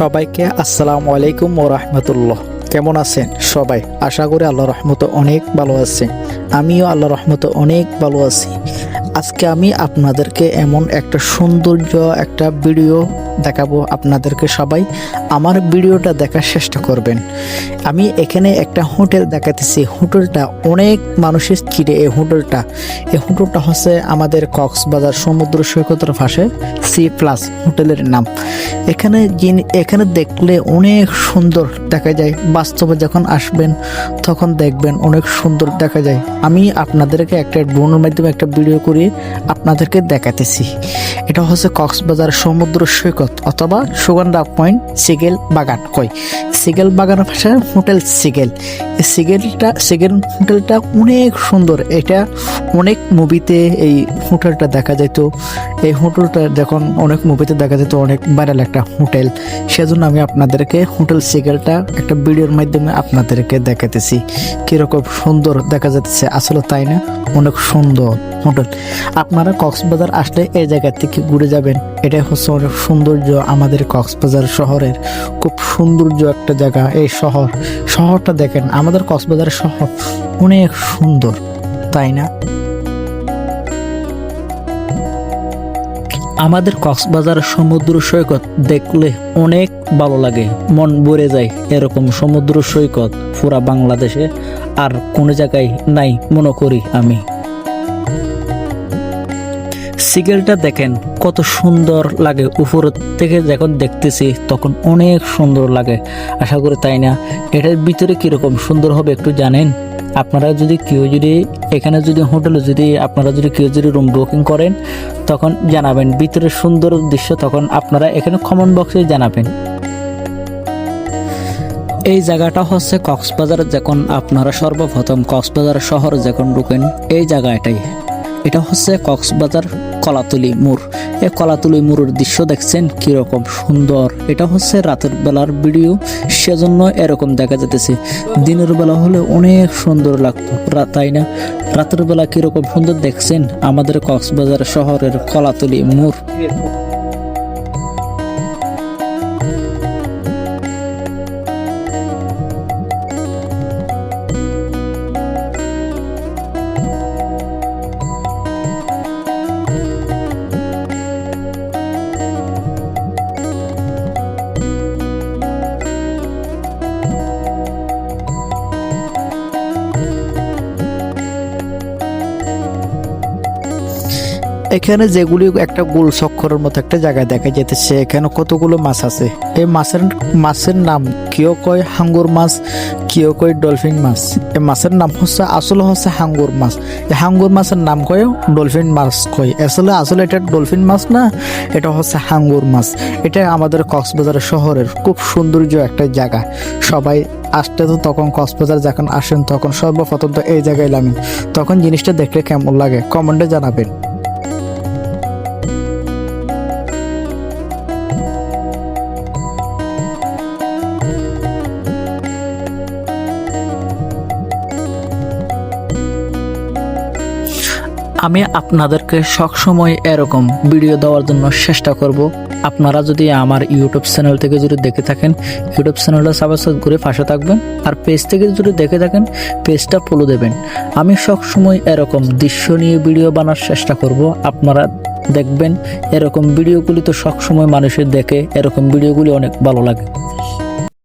সবাইকে আসসালামু আলাইকুম ওয়া রাহমাতুল্লাহ। কেমন আছেন সবাই? আশা করি আল্লাহর রহমতে অনেক ভালো আছেন। আমিও আল্লাহর রহমতে অনেক ভালো আছি। আজকে আমি আপনাদেরকে এমন একটা সৌন্দর্য একটা ভিডিও দেখাবো। আপনাদেরকে সবাই আমার ভিডিওটা দেখার চেষ্টা করবেন। আমি এখানে একটা হোটেল দেখাতেছি। হোটেলটা অনেক মানুষের চিনে। এই হোটেলটা হচ্ছে আমাদের কক্সবাজার সমুদ্র সৈকতের পাশে C+ হোটেলের নাম। এখানে দেখলে অনেক সুন্দর দেখা যায়। বাস্তবে যখন আসবেন তখন দেখবেন অনেক সুন্দর দেখা যায়। আমি আপনাদেরকে একটা ড্রোনের মাধ্যমে একটা ভিডিও করে আপনাদেরকে দেখাতেছি। এটা হচ্ছে কক্সবাজার সমুদ্র সৈকত অথবা সুগন্ধা পয়েন্ট সিগেল বাগান সিগেল বাগানের পাশে হোটেল সিগেল। এই সিগেল হোটেলটা অনেক সুন্দর। এটা অনেক মুভিতে এই হোটেলটা দেখা যেত। এই হোটেলটা যখন অনেক মুভিতে দেখা যেত, অনেক ভাইরাল একটা হোটেল। সেজন্য আমি আপনাদেরকে হোটেল সিগেলটা একটা ভিডিওর মাধ্যমে আপনাদেরকে দেখাতেছি। কিরকম সুন্দর দেখা যাচ্ছে, আসলে তাই না? অনেক সুন্দর হোটেল। আপনারা কক্সবাজার আসলে এই জায়গা থেকে ঘুরে যাবেন। এটাই হচ্ছে অনেক সৌন্দর্য আমাদের কক্সবাজার শহরের। খুব সৌন্দর্য একটা জায়গা এই শহরটা দেখেন। আমাদের কক্সবাজার শহর অনেক সুন্দর, তাই না? আমাদের কক্সবাজার সমুদ্র সৈকত দেখলে অনেক ভালো লাগে, মন ভরে যায়। এরকম সমুদ্র সৈকত পুরা বাংলাদেশে আর কোনো জায়গায় নাই মনে করি আমি। সিগেলটা দেখেন কত সুন্দর লাগে। উপর থেকে যখন দেখতেছি তখন অনেক সুন্দর লাগে। আশা করি তাই না? এটার ভিতরে কিরকম সুন্দর হবে একটু জানেন? আপনারা যদি এখানে হোটেলে কেউ যদি রুম বুকিং করেন তখন জানাবেন ভিতরে সুন্দর দৃশ্য। তখন আপনারা এখানে কমেন্ট বক্সে জানাবেন। এই জায়গাটা হচ্ছে কক্সবাজার। যখন আপনারা সর্বপ্রথম কক্সবাজার শহর যখন ঢুকেন এই জায়গাটাই, এটা হচ্ছে কক্সবাজার কলাতলি মোড়। এই কলাতলি মোড়ের দৃশ্য দেখছেন কিরকম সুন্দর। এটা হচ্ছে রাতের বেলার ভিডিও, সেজন্য এরকম দেখা যেতেছে। দিনের বেলা হলে অনেক সুন্দর লাগতো, তাই না? রাতের বেলা কিরকম সুন্দর দেখছেন আমাদের কক্সবাজার শহরের কলাতলি মোড়। এখানে যেগুলি একটা গোল চক্করের মতো একটা জায়গায় দেখা যেতেছে, এখানে কতগুলো মাছ আছে। এই মাছের নাম কেউ কয় হাঙ্গর মাছ, কেউ কয় ডলফিন মাছ। এই মাছের নাম আসলে হচ্ছে হাঙ্গর মাছ। এই হাঙ্গর মাছের নাম কয় ডলফিন মাছ কয়। আসলে এটা ডলফিন মাছ না, এটা হচ্ছে হাঙ্গর মাছ। এটা আমাদের কক্সবাজার শহরের খুব সৌন্দর্য একটা জায়গা। সবাই আসতে তো তখন কক্সবাজার যখন আসেন তখন সর্বপ্রথম তো এই জায়গায় নামেন। তখন জিনিসটা দেখলে কেমন লাগে কমেন্টে জানাবেন। আমি আপনাদেরকে সবসময় এরকম ভিডিও দেওয়ার জন্য চেষ্টা করব। আপনারা যদি আমার ইউটিউব চ্যানেল থেকে যদি দেখে থাকেন, ইউটিউব চ্যানেলটা সাবস্ক্রাইব করে পাশে থাকবেন। আর পেজ থেকে যদি দেখে থাকেন পেজটা ফলো দেবেন। আমি সবসময় এরকম দৃশ্য নিয়ে ভিডিও বানার চেষ্টা করব। আপনারা দেখবেন এরকম ভিডিওগুলি তো সবসময় মানুষের দেখে, এরকম ভিডিওগুলি অনেক ভালো লাগে।